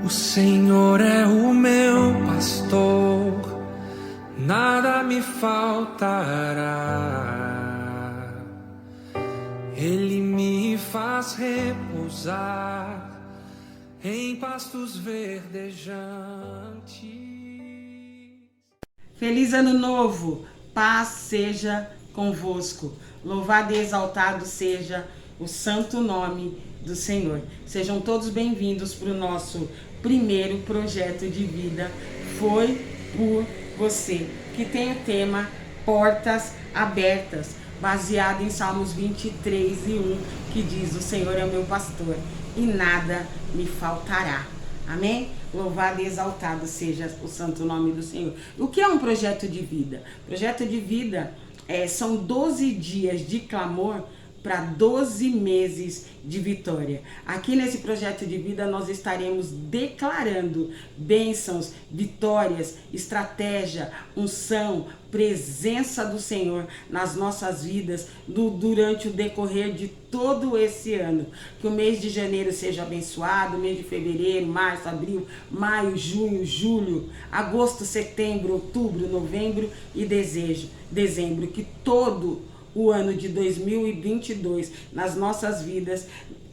O Senhor é o meu pastor, nada me faltará. Ele me faz repousar em pastos verdejantes. Feliz ano novo, paz seja convosco. Louvado e exaltado seja o santo nome do Senhor. Sejam todos bem-vindos para o nosso primeiro projeto de vida. Foi por você, que tem o tema Portas Abertas, baseado em Salmos 23:1, que diz: o Senhor é o meu pastor e nada me faltará. Amém? Louvado e exaltado seja o santo nome do Senhor. O que é um projeto de vida? Projeto de vida são 12 dias de clamor para 12 meses de vitória. Aqui nesse projeto de vida nós estaremos declarando bênçãos, vitórias, estratégia, unção, presença do Senhor nas nossas vidas durante o decorrer de todo esse ano. Que o mês de janeiro seja abençoado, o mês de fevereiro, março, abril, maio, junho, julho, agosto, setembro, outubro, novembro e dezembro. Que todo o ano de 2022 nas nossas vidas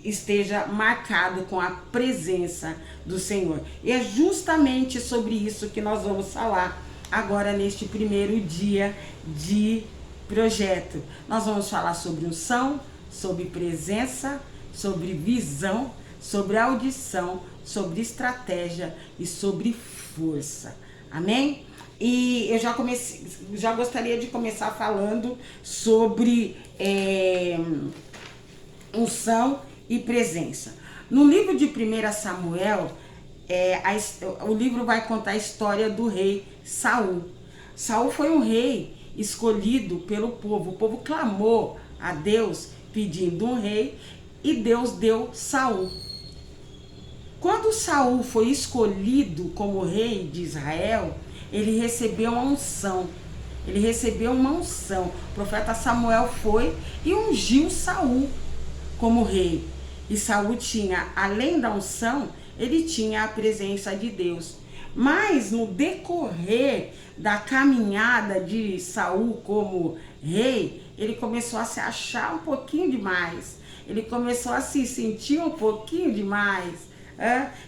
esteja marcado com a presença do Senhor. E é justamente sobre isso que nós vamos falar agora neste primeiro dia de projeto. Nós vamos falar sobre unção, sobre presença, sobre visão, sobre audição, sobre estratégia e sobre força. Amém? E eu já gostaria de começar falando sobre unção e presença. No livro de 1 Samuel, o livro vai contar a história do rei Saul. Saul foi um rei escolhido pelo povo. O povo clamou a Deus pedindo um rei e Deus deu Saul. Quando Saul foi escolhido como rei de Israel, ele recebeu uma unção. O profeta Samuel foi e ungiu Saul como rei. E Saul tinha, além da unção, ele tinha a presença de Deus. Mas no decorrer da caminhada de Saul como rei, ele começou a se achar um pouquinho demais. Ele começou a se sentir um pouquinho demais.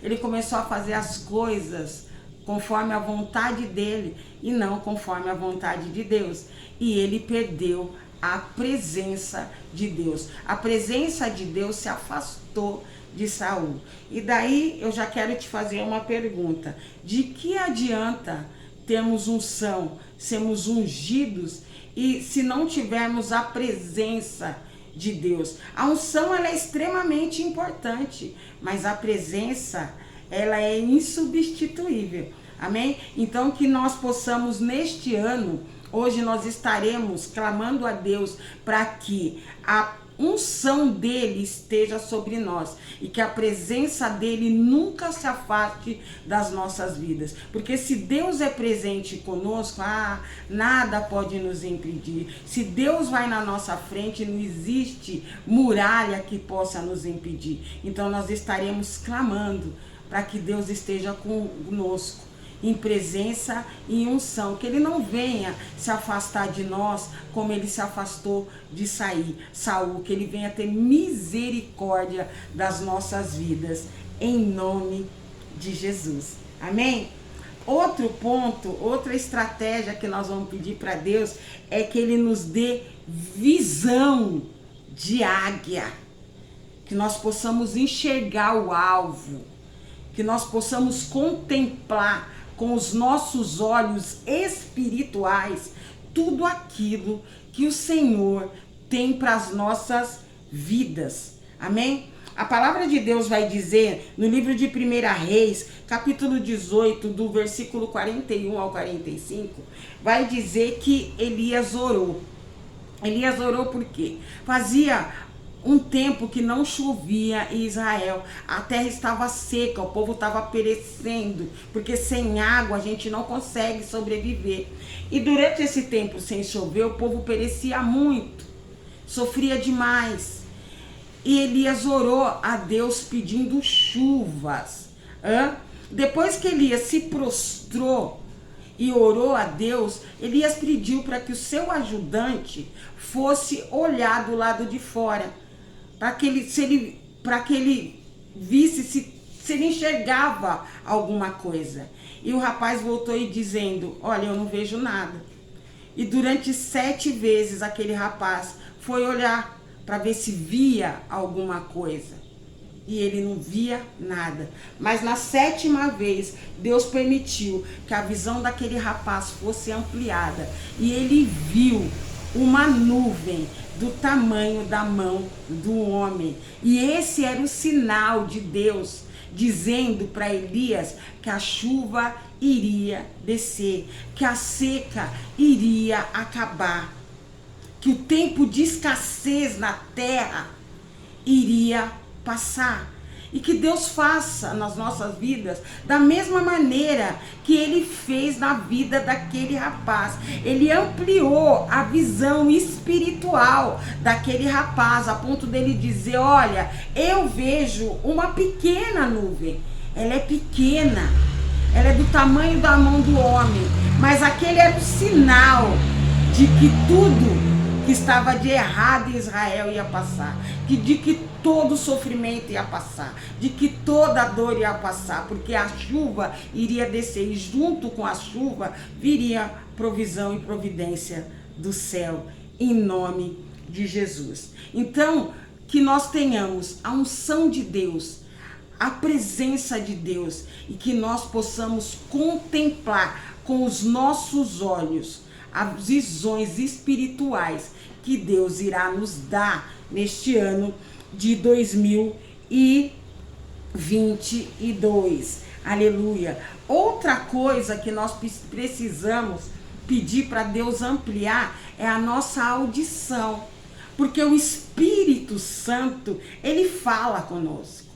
Ele começou a fazer as coisas conforme a vontade dele e não conforme a vontade de Deus. E ele perdeu a presença de Deus. A presença de Deus se afastou de Saul. E daí eu já quero te fazer uma pergunta. De que adianta termos unção, sermos ungidos, e se não tivermos a presença de Deus? A unção, ela é extremamente importante, mas a presença, ela é insubstituível. Amém? Então que nós possamos neste ano, hoje nós estaremos clamando a Deus para que a unção dele esteja sobre nós e que a presença dele nunca se afaste das nossas vidas. Porque se Deus é presente conosco, nada pode nos impedir. Se Deus vai na nossa frente, não existe muralha que possa nos impedir. Então nós estaremos clamando para que Deus esteja conosco em presença e em unção, que ele não venha se afastar de nós como ele se afastou de Saul, que ele venha ter misericórdia das nossas vidas, em nome de Jesus. Amém? Outro ponto, outra estratégia que nós vamos pedir para Deus é que ele nos dê visão de águia, que nós possamos enxergar o alvo, que nós possamos contemplar com os nossos olhos espirituais tudo aquilo que o Senhor tem para as nossas vidas. Amém? A palavra de Deus vai dizer no livro de 1 Reis, capítulo 18, do versículo 41 ao 45, vai dizer que Elias orou. Elias orou por quê? Fazia um tempo que não chovia em Israel, a terra estava seca, o povo estava perecendo, porque sem água a gente não consegue sobreviver. E durante esse tempo sem chover, o povo perecia muito, sofria demais. E Elias orou a Deus pedindo chuvas. Depois que Elias se prostrou e orou a Deus, Elias pediu para que o seu ajudante fosse olhar do lado de fora, para que ele visse se ele enxergava alguma coisa. E o rapaz voltou e dizendo: olha, eu não vejo nada. E durante 7 vezes aquele rapaz foi olhar para ver se via alguma coisa. E ele não via nada. Mas na 7ª vez, Deus permitiu que a visão daquele rapaz fosse ampliada. E ele viu uma nuvem do tamanho da mão do homem. E esse era o sinal de Deus, dizendo para Elias que a chuva iria descer, que a seca iria acabar, que o tempo de escassez na terra iria passar. E que Deus faça nas nossas vidas da mesma maneira que ele fez na vida daquele rapaz. Ele ampliou a visão espiritual daquele rapaz, a ponto dele dizer: olha, eu vejo uma pequena nuvem. Ela é pequena, ela é do tamanho da mão do homem, mas aquele era o sinal de que tudo que estava de errado em Israel ia passar, de que todo sofrimento ia passar, de que toda dor ia passar, porque a chuva iria descer e junto com a chuva viria provisão e providência do céu, em nome de Jesus. Então, que nós tenhamos a unção de Deus, a presença de Deus, e que nós possamos contemplar com os nossos olhos as visões espirituais que Deus irá nos dar neste ano de 2022. Aleluia. Outra coisa que nós precisamos pedir para Deus ampliar é a nossa audição, porque o Espírito Santo, ele fala conosco.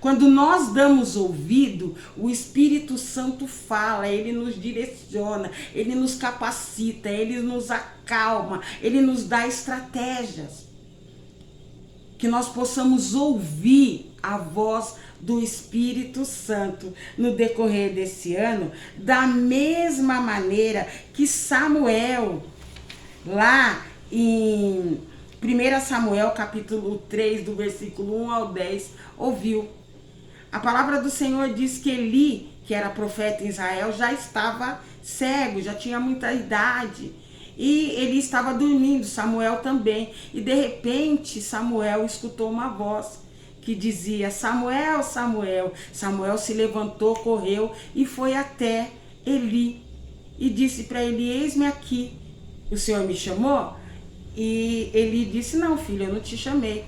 Quando nós damos ouvido, o Espírito Santo fala, ele nos direciona, ele nos capacita, ele nos acalma, ele nos dá estratégias. Que nós possamos ouvir a voz do Espírito Santo no decorrer desse ano, da mesma maneira que Samuel, lá em 1 Samuel capítulo 3, do versículo 1 ao 10, ouviu. A palavra do Senhor diz que Eli, que era profeta em Israel, já estava cego, já tinha muita idade. E ele estava dormindo, Samuel também. E de repente Samuel escutou uma voz que dizia: Samuel, Samuel. Samuel se levantou, correu e foi até Eli. E disse para ele: eis-me aqui, o Senhor me chamou? E Eli disse: não, filho, eu não te chamei,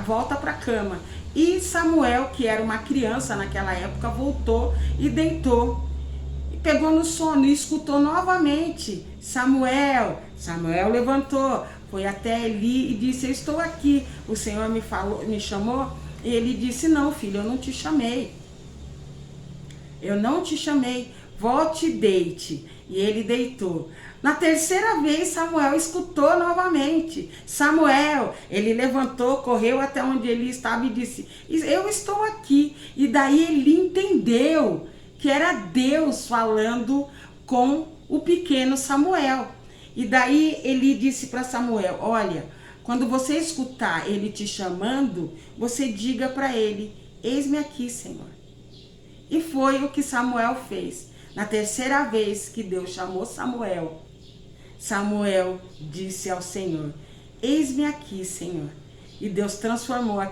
volta para a cama. E Samuel, que era uma criança naquela época, voltou e deitou. E pegou no sono e escutou novamente: Samuel. Samuel levantou, foi até Eli e disse: eu estou aqui, o Senhor me chamou? E ele disse: não, filho, eu não te chamei. Eu não te chamei, volte e deite. E ele deitou. Na 3ª vez, Samuel escutou novamente: Samuel. Ele levantou, correu até onde ele estava e disse: eu estou aqui. E daí ele entendeu que era Deus falando com o pequeno Samuel. E daí ele disse para Samuel: olha, quando você escutar ele te chamando, você diga para ele: eis-me aqui, Senhor. E foi o que Samuel fez. Na 3ª vez que Deus chamou Samuel, Samuel disse ao Senhor: eis-me aqui, Senhor. E Deus transformou a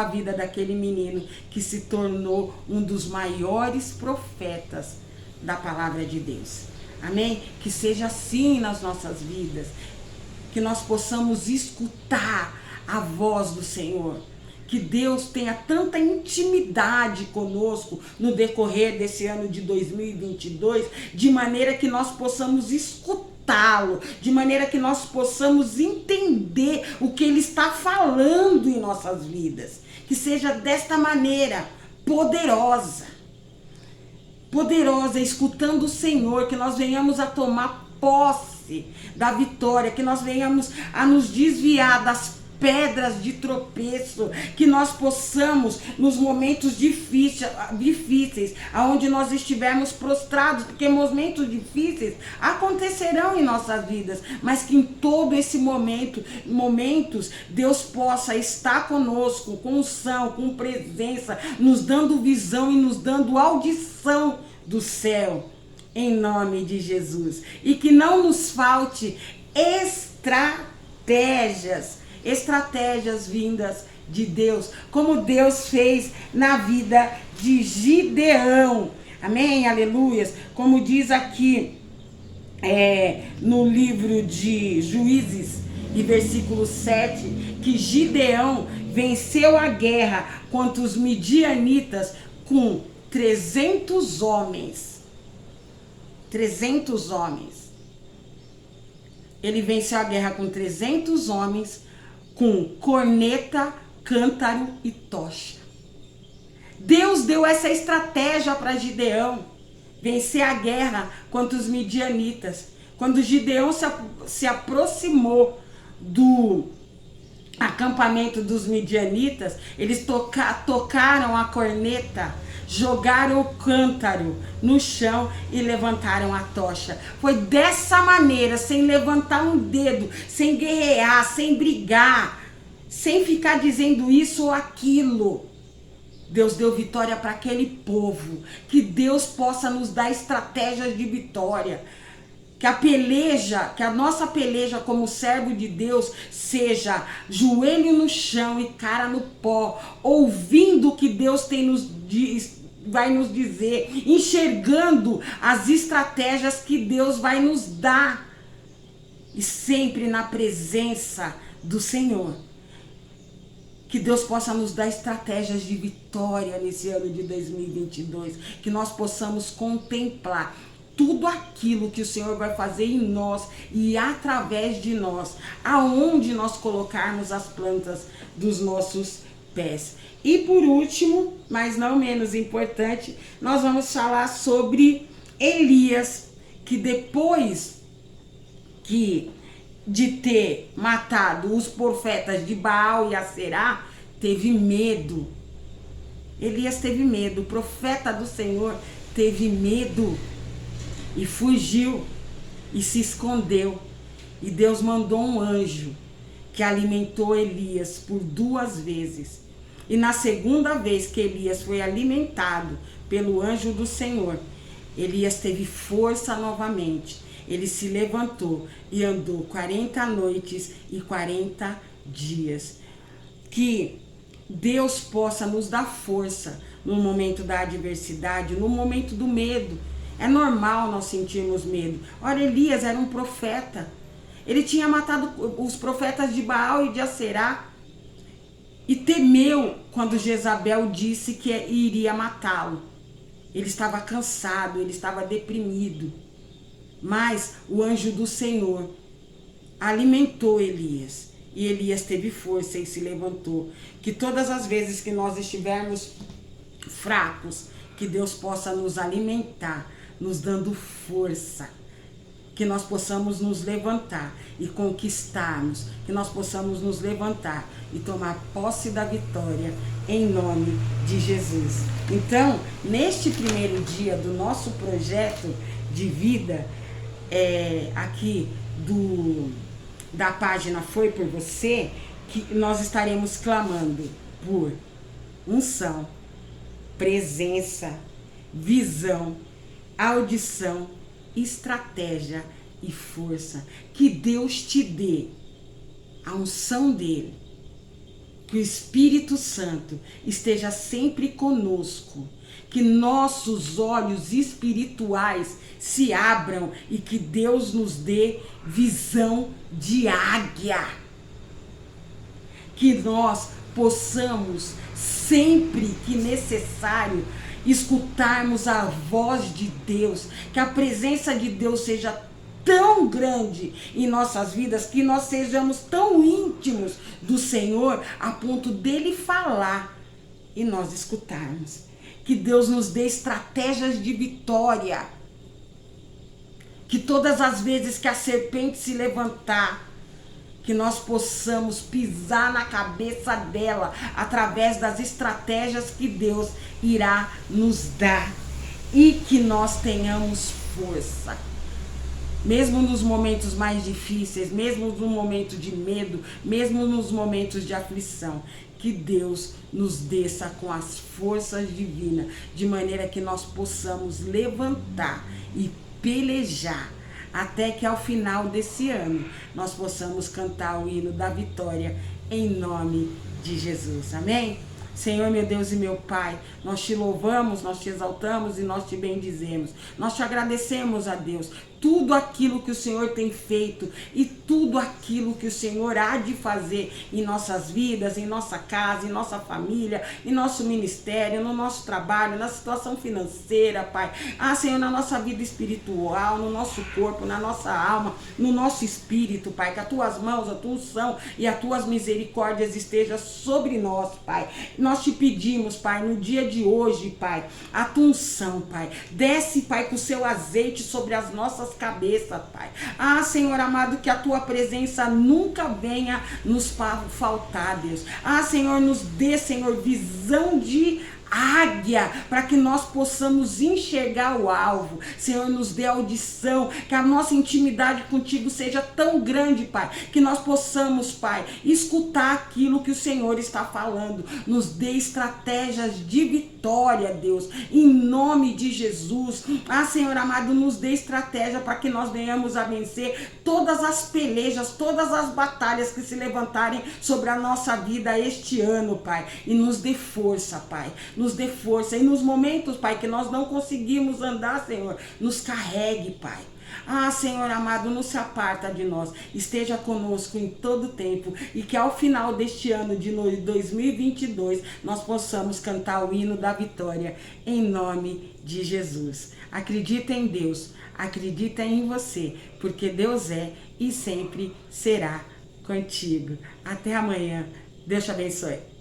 vida daquele menino, que se tornou um dos maiores profetas da palavra de Deus. Amém? Que seja assim nas nossas vidas, que nós possamos escutar a voz do Senhor, que Deus tenha tanta intimidade conosco no decorrer desse ano de 2022, de maneira que nós possamos escutá-lo, de maneira que nós possamos entender o que ele está falando em nossas vidas. Que seja desta maneira poderosa, escutando o Senhor, que nós venhamos a tomar posse da vitória, que nós venhamos a nos desviar das pedras de tropeço, que nós possamos, nos momentos difíceis, aonde nós estivermos prostrados, porque momentos difíceis acontecerão em nossas vidas, mas que em todo esse momentos, Deus possa estar conosco, com unção, com presença, nos dando visão e nos dando audição do céu, em nome de Jesus. E que não nos falte estratégias vindas de Deus, como Deus fez na vida de Gideão. Amém? Aleluias. Como diz aqui no livro de Juízes, e versículo 7, que Gideão venceu a guerra contra os midianitas com 300 homens. 300 homens. Ele venceu a guerra com 300 homens, com corneta, cântaro e tocha. Deus deu essa estratégia para Gideão vencer a guerra contra os midianitas. Quando Gideão se aproximou do acampamento dos midianitas, eles tocaram a corneta, jogaram o cântaro no chão e levantaram a tocha. Foi dessa maneira, sem levantar um dedo, sem guerrear, sem brigar, sem ficar dizendo isso ou aquilo, Deus deu vitória para aquele povo. Que Deus possa nos dar estratégias de vitória. Que a nossa peleja como servo de Deus seja joelho no chão e cara no pó, ouvindo o que Deus vai nos dizer, enxergando as estratégias que Deus vai nos dar, e sempre na presença do Senhor. Que Deus possa nos dar estratégias de vitória nesse ano de 2022, que nós possamos contemplar tudo aquilo que o Senhor vai fazer em nós e através de nós, aonde nós colocarmos as plantas dos nossos pés. E por último, mas não menos importante, nós vamos falar sobre Elias, que depois de ter matado os profetas de Baal e Aserá, teve medo. Elias teve medo, o profeta do Senhor teve medo e fugiu e se escondeu. E Deus mandou um anjo que alimentou Elias por 2 vezes. E na segunda vez que Elias foi alimentado pelo anjo do Senhor, Elias teve força novamente. Ele se levantou e andou 40 noites e 40 dias. Que Deus possa nos dar força no momento da adversidade, no momento do medo. É normal nós sentirmos medo. Ora, Elias era um profeta. Ele tinha matado os profetas de Baal e de Aserá. E temeu quando Jezabel disse que iria matá-lo. Ele estava cansado, ele estava deprimido. Mas o anjo do Senhor alimentou Elias. E Elias teve força e se levantou. Que todas as vezes que nós estivermos fracos, que Deus possa nos alimentar, nos dando força, que nós possamos nos levantar e conquistarmos, que nós possamos nos levantar e tomar posse da vitória em nome de Jesus. Então, neste primeiro dia do nosso projeto de vida, aqui da página Foi Por Você, que nós estaremos clamando por unção, presença, visão, audição, estratégia e força. Que Deus te dê a unção dele, que o Espírito Santo esteja sempre conosco, que nossos olhos espirituais se abram e que Deus nos dê visão de águia, que nós possamos sempre que necessário escutarmos a voz de Deus, que a presença de Deus seja tão grande em nossas vidas, que nós sejamos tão íntimos do Senhor a ponto dele falar e nós escutarmos. Que Deus nos dê estratégias de vitória, que todas as vezes que a serpente se levantar, que nós possamos pisar na cabeça dela através das estratégias que Deus irá nos dar e que nós tenhamos força. Mesmo nos momentos mais difíceis, mesmo no momento de medo, mesmo nos momentos de aflição, que Deus nos desça com as forças divinas, de maneira que nós possamos levantar e pelejar, até que ao final desse ano nós possamos cantar o hino da vitória em nome de Jesus. Amém? Senhor, meu Deus e meu Pai, nós te louvamos, nós te exaltamos e nós te bendizemos. Nós te agradecemos, a Deus, tudo aquilo que o Senhor tem feito e tudo aquilo que o Senhor há de fazer em nossas vidas, em nossa casa, em nossa família, em nosso ministério, no nosso trabalho, na situação financeira, Pai. Senhor, na nossa vida espiritual, no nosso corpo, na nossa alma, no nosso espírito, Pai. Que as tuas mãos, a tua unção e as tuas misericórdias estejam sobre nós, Pai. Nós te pedimos, Pai, no dia de hoje, Pai, a tua unção, Pai. Desce, Pai, com o seu azeite sobre as nossas cabeças, Pai. Senhor amado, que a tua presença nunca venha nos faltar, Deus. Senhor, nos dê, Senhor, visão de águia, para que nós possamos enxergar o alvo. Senhor, nos dê audição, que a nossa intimidade contigo seja tão grande, Pai, que nós possamos, Pai, escutar aquilo que o Senhor está falando. Nos dê estratégias de vitória, Deus, em nome de Jesus. Senhor amado, nos dê estratégia para que nós venhamos a vencer todas as pelejas, todas as batalhas que se levantarem sobre a nossa vida este ano, Pai, e nos dê força, Pai. Nos dê força. E nos momentos, Pai, que nós não conseguimos andar, Senhor, nos carregue, Pai. Senhor amado, não se aparta de nós. Esteja conosco em todo tempo. E que ao final deste ano de 2022, nós possamos cantar o hino da vitória em nome de Jesus. Acredita em Deus. Acredita em você. Porque Deus é e sempre será contigo. Até amanhã. Deus te abençoe.